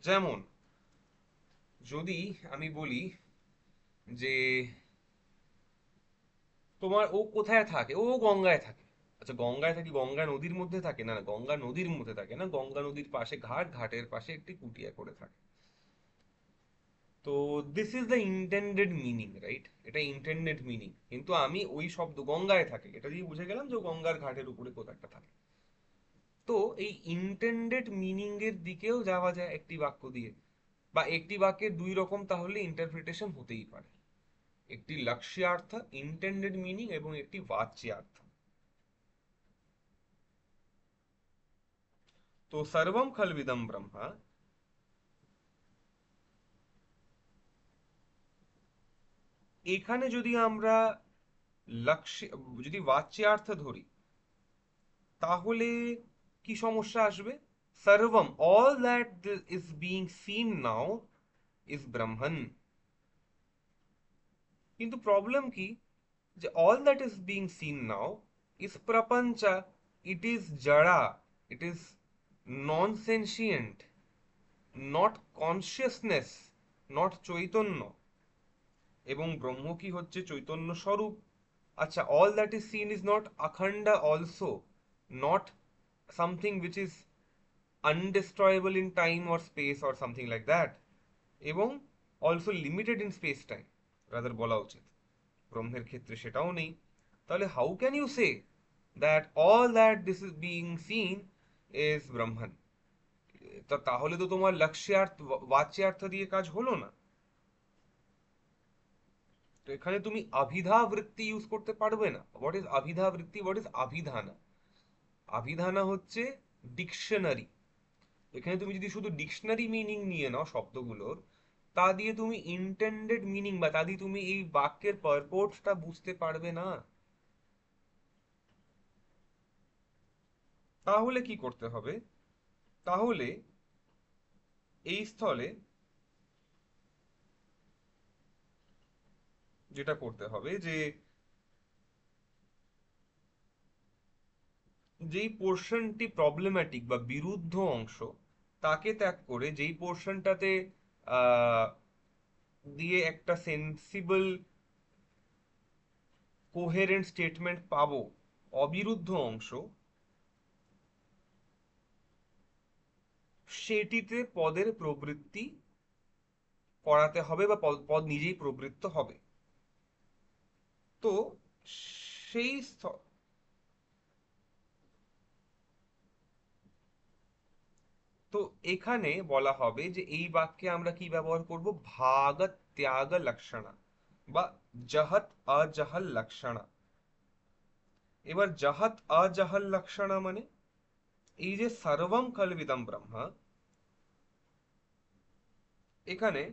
যেমন যদি আমি বলি যে তোমার ও কোথায় থাকে, ও গঙ্গায় থাকে। আচ্ছা, গঙ্গায় থাকি, গঙ্গা নদীর মধ্যে থাকে না, না গঙ্গা নদীর মধ্যে থাকে না, গঙ্গা নদীর পাশে ঘাট, ঘাটের পাশে একটি কুটিয়া করে থাকে। তো this is the intended meaning, right? এটা ইন্টেন্ডেড মিনিং, কিন্তু আমি ওই শব্দ গঙ্গায় থাকে এটা দিয়ে বুঝে গেলাম যে ও গঙ্গার ঘাটের উপরে কোথাও একটা থাকে। তো এই ইন্টেন্ডেড মিনিং এর দিকেও যাওয়া যায় একটি বাক্য দিয়ে, বা একটি বাক্যের দুই রকম তাহলে ইন্টারপ্রিটেশন হতেই পারে, একটি লক্ষ্যার্থ ইন্টেন্ডেড মিনিং এবং একটি বাচ্যার্থ। তো সর্বম খলবিদম ব্রহ্মা, এখানে যদি আমরা লক্ষ্য, যদি বাচ্যার্থ ধরি, তাহলে কি সমস্যা আসবে? সর্বম, all that is being seen now is Brahman. কিন্তু প্রবলেম কি, যে all that is being seen now is prapancha, it is jada, it is non-sentient, not consciousness, not Chaitanya. এবং ব্রহ্ম কি হচ্ছে চৈতন্য স্বরূপ। আচ্ছা, all that is seen is not akhanda also, not something which is undestroyable in time or space or something like that, এবং also limited in space time, rather বলা উচিত ব্রহ্মের ক্ষেত্রে সেটাও নেই। তাহলে how can you say that all that this is being seen is Brahman? তাহলে তো তোমার লক্ষ্যার্থ বাচ্যার্থ দিয়ে কাজ হলো না। তো এখানে তুমি অভিধা বৃত্তি ইউজ করতে পারবে না। হোয়াট ইজ অভিধা বৃত্তি, হোয়াট ইজ অভিধানা? অভিধানা হচ্ছে ডিকশনারি। এখানে তুমি যদি শুধু ডিকশনারি মিনিং নিয়ে নাও শব্দগুলোর, তা দিয়ে তুমি ইন্টেন্ডেড মিনিং বা তা দিয়ে তুমি এই বাক্যের পারপোর্টটা বুঝতে পারবে না। তাহলে কি করতে হবে? তাহলে এই স্থলে যেটা করতে হবে যে, যেই পোর্শনটি প্রবলেম্যাটিক বা বিরুদ্ধ অংশ, তাকে ত্যাগ করে যেই পোর্শনটাতে আহ দিয়ে একটা সেন্সিবল কোহেরেন্ট স্টেটমেন্ট পাবো, অবিরুদ্ধ অংশ, সেটিতে পদের প্রবৃত্তি করাতে হবে, বা পদ পদ নিজেই প্রবৃত্ত হবে। তো সেই তো এখানে বলা হবে যে এই বাক্যে আমরা কি ব্যবহার করব? ভাগ ত্যাগ লক্ষণা বা জহত অজহল লক্ষণা। এবার জহত অজহল লক্ষণা মানে, এই যে সর্বম কলবিদম ব্রহ্মা, এখানে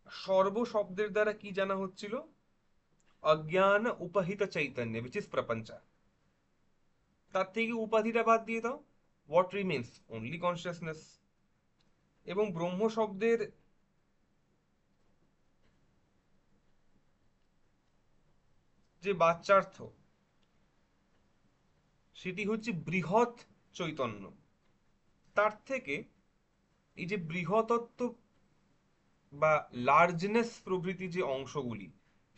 সর্ব শব্দের দ্বারা কি জানা হচ্ছিল? অজ্ঞান উপহিত চৈতন্য, উইচ ইজ প্রপঞ্চ। তার থেকে উপাধিটা বাদ দিয়ে দাও, হোয়াট রিমেন্স? Only consciousness. এবং ব্রহ্ম শব্দের যে বাচ্যার্থ, সেটি হচ্ছে বৃহৎ চৈতন্য। তার থেকে এই যে বৃহত্তর বা লার্জনেস প্রভৃতি যে অংশগুলি,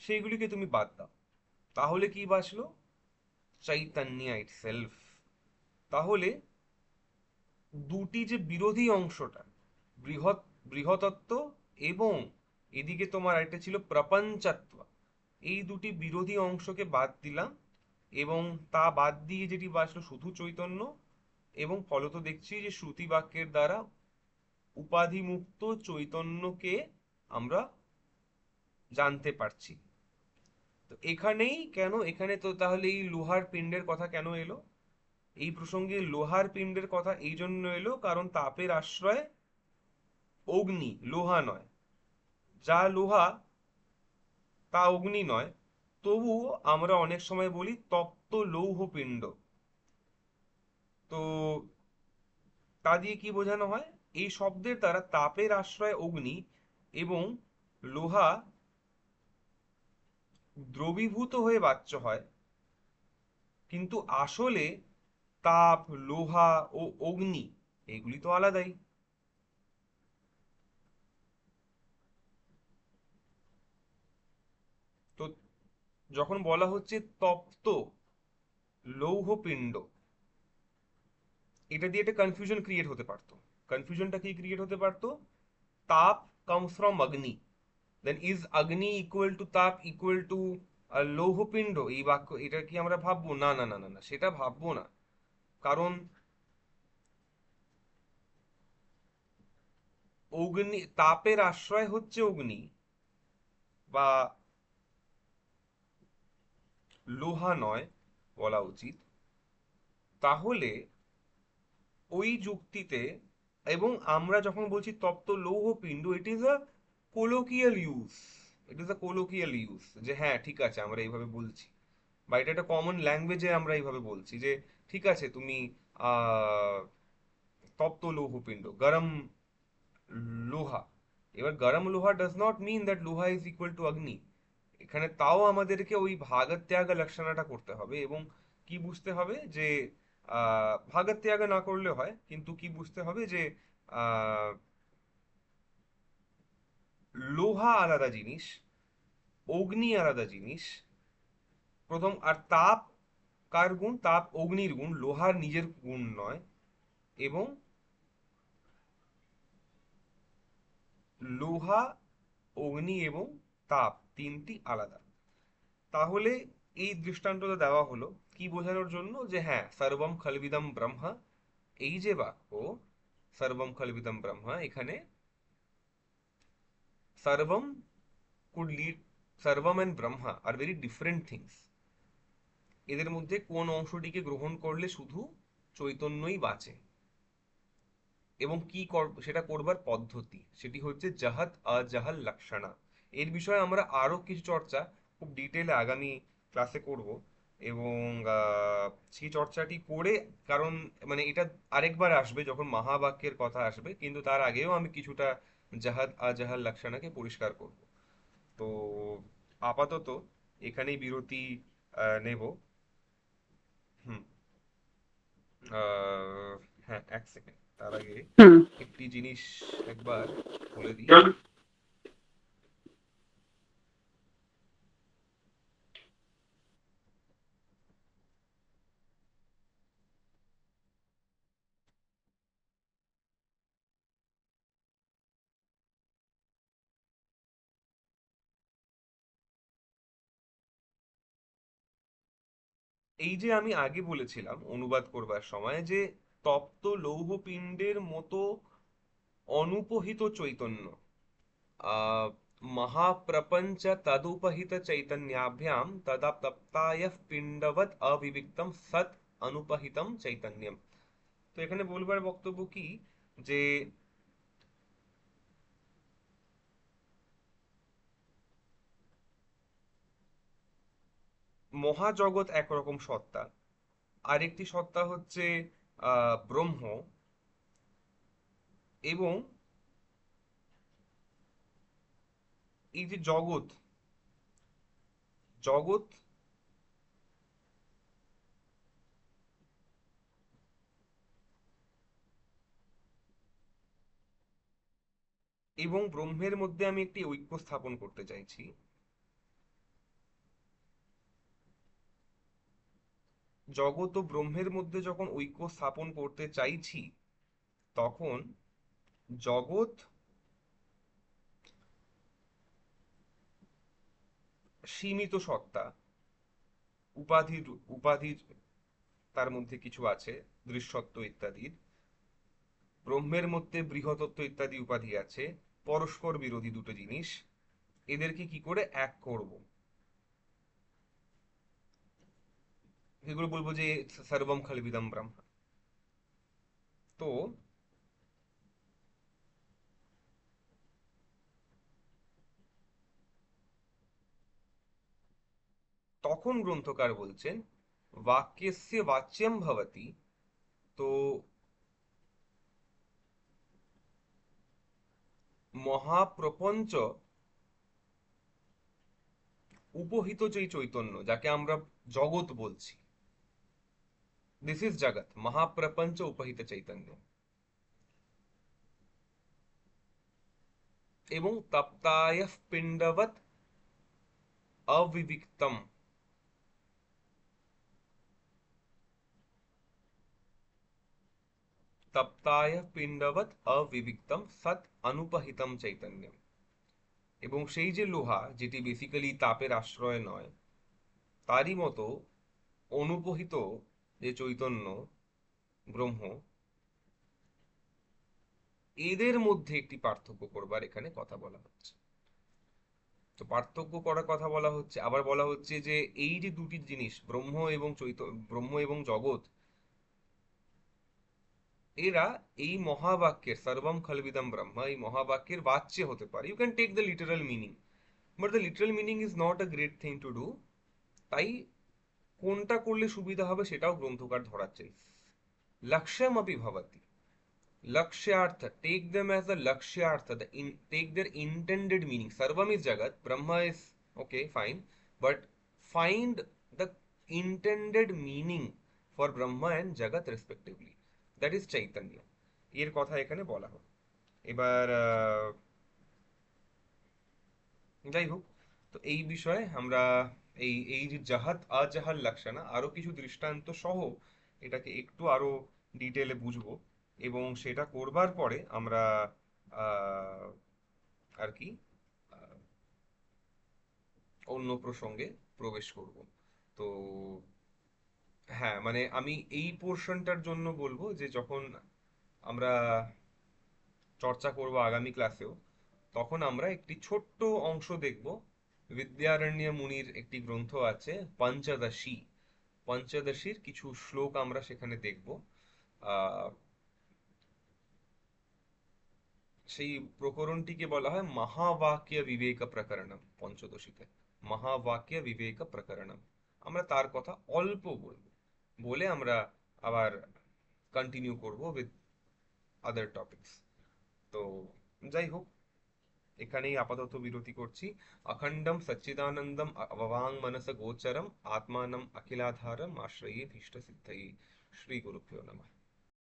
সেইগুলিকে তুমি বাদ দাও, তাহলে কি বাঁচলো? চৈতন্য ইটসেলফ। তাহলে দুটি যে বিরোধী অংশটা, বৃহৎ বৃহত্তত্ব এবং এদিকে তোমার একটা ছিল প্রপঞ্চত্ব, এই দুটি বিরোধী অংশকে বাদ দিলাম, এবং তা বাদ দিয়ে যেটি বাঁচলো শুধু চৈতন্য। এবং ফলত দেখছি যে শ্রুতি বাক্যের দ্বারা উপাধিমুক্ত চৈতন্যকে আমরা জানতে পারছি। তো এখানেই কেন, এখানে তো তাহলে এই লোহার পিণ্ডের কথা কেন এলো? এই প্রসঙ্গে লোহার পিণ্ডের কথা এই জন্য এলো কারণ তাপের আশ্রয় অগ্নি, লোহা নয়। যা লোহা তা অগ্নি নয়, তবুও আমরা অনেক সময় বলি তপ্ত লৌহ পিণ্ড। তো তা দিয়ে কি বোঝানো হয়? এই শব্দের দ্বারা তাপের আশ্রয় অগ্নি এবং লোহা দ্রবীভূত হয়ে বাচ্য হয়, কিন্তু আসলে তাপ, লোহা ও অগ্নি এগুলি তো আলাদাই। তো যখন বলা হচ্ছে তপ্ত লৌহপিণ্ড, এটা দিয়ে একটা কনফিউশন ক্রিয়েট হতে পারতো। কনফিউশনটা কি ক্রিয়েট হতে পারতো? তাপ comes from Agni, then is Agni equal to তাপ ইকুয়াল টু লৌহপিণ্ড, এই বাক্য এটা কি আমরা ভাববো? না না না না না, সেটা ভাববো না। কারণ অগ্নি, তাপের আশ্রয় হচ্ছে অগ্নি বা লোহা নয় বলা উচিত। তাহলে ওই যুক্তিতে, এবং আমরা যখন বলছি তপ্ত লৌহপিণ্ড, it is a colloquial use, it is a colloquial use, যে হ্যাঁ ঠিক আছে আমরা এইভাবে বলছি, বা এটা একটা কমন ল্যাঙ্গুয়েজে আমরা এইভাবে বলছি যে ঠিক আছে তুমি আহ তপ্ত লৌহপিণ্ড, গরম লোহা। এবার গরম লোহা ডাজ নট মিন দ্যাট লোহা ইজ ইকুয়াল টু অগ্নি। এখানে তাও আমাদেরকে ওই ভাগত্যাগ লক্ষণাটা করতে হবে, এবং কি বুঝতে হবে যে ভাগত্যাগ না করলে হয়, কিন্তু কি বুঝতে হবে যে আহ লোহা আলাদা জিনিস, অগ্নি আলাদা জিনিস। প্রথম, আর তাপ কার গুণ? তাপ অগ্নির গুণ, লোহার নিজের গুণ নয়। এবং লোহা, অগ্নি এবং তাপ তিনটি আলাদা। তাহলে এই দৃষ্টান্তটা দেওয়া হলো কি বোঝানোর জন্য? যে হ্যাঁ, সর্বম খলবিদম ব্রহ্মা, এই যে বাক্য সর্বম খলবিদম ব্রহ্মা, এখানে সর্বম কুড লিড, সর্বম and Brahma are very different things. এদের মধ্যে কোন অংশটিকে গ্রহণ করলে শুধু চৈতন্যই বাঁচে, এবং কি সেটা করবার পদ্ধতি, সেটি হচ্ছে জাহাত আজাহাল লক্ষণা। এর বিষয়ে আমরা আরো কিছু চর্চা খুব ডিটেলে আগামী ক্লাসে করব। এবং সেই চর্চাটি করে, কারণ মানে এটা আরেকবার আসবে যখন মহাবাক্যের কথা আসবে, কিন্তু তার আগেও আমি কিছুটা জাহাদ আজাহাল লক্ষণাকে পরিষ্কার করব। তো আপাতত এখানেই বিরতি নেব। হুম। আহ, হ্যাঁ, এক সেকেন্ড, তার আগে হুম। একটি জিনিস একবার বলে দিই। এই যে আমি আগে বলেছিলাম অনুবাদ করবার সময় যে তপ্ত লৌহপিণ্ডের মতো অনুপহিত চৈতন্য, আহ মহাপ্রপঞ্চ তদুপহিত চৈতন্যাভ্যাম তদা তপ্তায়ঃ পিণ্ডবৎ অবিবিক্তম সৎ অনুপহিতম চৈতন্যম। তো এখানে বলবার বক্তব্য কি, যে মহাজগৎ একরকম সত্তা, আরেকটি সত্তা হচ্ছে ব্রহ্ম। এবং এই যে জগৎ, জগৎ এবং ব্রহ্মের মধ্যে আমি একটি ঐক্য স্থাপন করতে চাইছি। জগৎ ও ব্রহ্মের মধ্যে যখন ঐক্য স্থাপন করতে চাইছি, তখন জগৎ সীমিত সত্তা, উপাধির উপাধির তার মধ্যে কিছু আছে, দৃশ্যত্ব ইত্যাদির। ব্রহ্মের মধ্যে বৃহত্তত্ব ইত্যাদি উপাধি আছে, পরস্পর বিরোধী দুটো জিনিস। এদেরকে কি করে এক করব? এগুলো বলবো যে সর্বম খলবিদম ব্রহ্ম। তো তখন গ্রন্থকার বলছেন বাক্যস্য বাচ্যম ভবতি। তো মহাপ্রপঞ্চ উপহিত যে চৈতন্য, যাকে আমরা জগৎ বলছি, দিস ইজ জগৎ, মহাপ্রপঞ্চ উপহিত চৈতন্য। এবং তপ্তায় পিণ্ডবৎ অবিবিক্তম, তপ্তায় পিণ্ডবৎ অবিবিক্তম সৎ অনুপহিতম চৈতন্যম। এবং সেই যে লোহা, যেটি বেসিক্যালি তাপের আশ্রয় নয়, তারই মতো অনুপহিত যে চৈতন্য ব্রহ্ম, এদের মধ্যে একটি পার্থক্য করবার এখানে কথা বলা হচ্ছে। তো পার্থক্য করার কথা বলা হচ্ছে, আবার বলা হচ্ছে যে এই যে দুটি জিনিস, ব্রহ্ম এবং ব্রহ্ম এবং জগৎ, এরা এই মহাবাক্যের সর্বম খলবিদম ব্রহ্মা, এই মহাবাক্যের বাচ্য হতে পারে। You can take the literal meaning, but the literal meaning is not a great thing to do. তাই কোনটা করলে সুবিধা হবে সেটাও গ্রন্থকার ধরাচ্ছেন। লক্ষ্যম अपि भवति, Lakshyartha, take them as a Lakshyartha, take their intended meaning. Sarvam is Jagat, Brahma is okay, fine, but find the intended meaning for Brahma and Jagat respectively. That is Chaitanya. এর কথা এখানে বলা হয়। এবার যাই হোক, তো এই বিষয়ে আমরা এই এই যে জাহাত আজাহাল লাক্ষানা আরো কিছু দৃষ্টান্ত সহ এটাকে একটু আরো ডিটেলে বুঝবো। এবং সেটা করবার পরে আমরা আহ, আর কি আহ, অন্য প্রসঙ্গে প্রবেশ করব। তো হ্যাঁ, মানে আমি এই পোর্শনটার জন্য বলবো যে যখন আমরা চর্চা করব আগামী ক্লাসেও, তখন আমরা একটি ছোট্ট অংশ দেখব। বিদ্যারণ্য মুনির একটি গ্রন্থ আছে পঞ্চদশী, পঞ্চদশীর কিছু শ্লোক আমরা সেখানে দেখব। আহ সেই প্রকরণটিকে বলা হয় মহাবাক্য বিবেক প্রকরণম। পঞ্চদশীতে মহাবাক্য বিবেক প্রকরণম, আমরা তার কথা অল্প বলবো, বলে আমরা আবার কন্টিনিউ করব উইথ আদার টপিকস। তো যাই হোক, এখানেই আপাতত বিরতি করছি। অখণ্ডম সচ্চিদানন্দম অবাং মনস গোচরম আত্মানম অখিলাধারম আশ্রয়ে ভীষ্ট সিদ্ধয়ে। শ্রী গুরুভ্যো নমঃ।